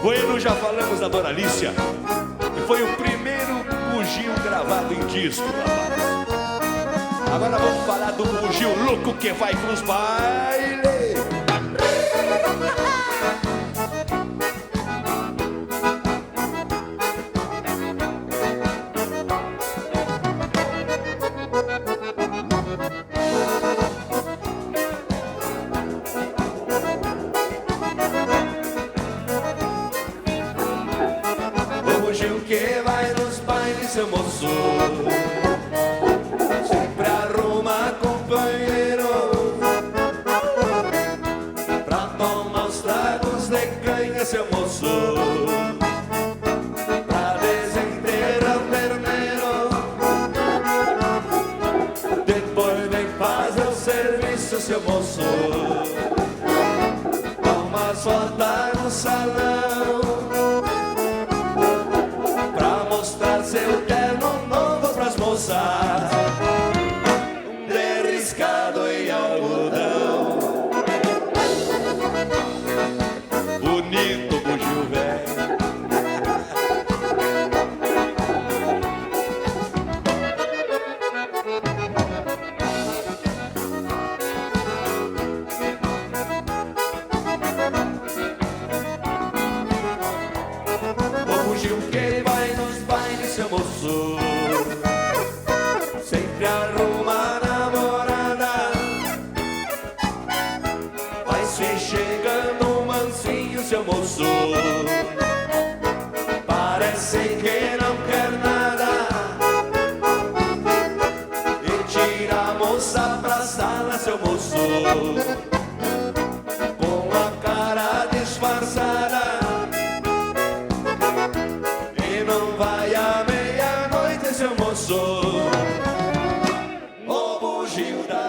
Bueno, já falamos da Dona Alicia, que foi o primeiro bugio gravado em disco, rapaz. Agora vamos falar do bugio louco que vai pros bailes. O que vai nos bailes, seu moço, sempre arruma companheiro pra tomar os tragos de canha, seu moço, pra desenterrar o terneiro. Depois vem fazer o serviço, seu moço, toma as voltas no salão, seu terno novo pras moças, derriscado em algodão. Bonito bugio velho. O bugio que vai nos bailes, seu moço, sempre arruma namorada, vai se chegando mansinho, seu moço, parece que não quer nada, e tira a moça pra sala, seu moço, com a cara disfarçada. Não vai à meia-noite, seu moço, o bugio da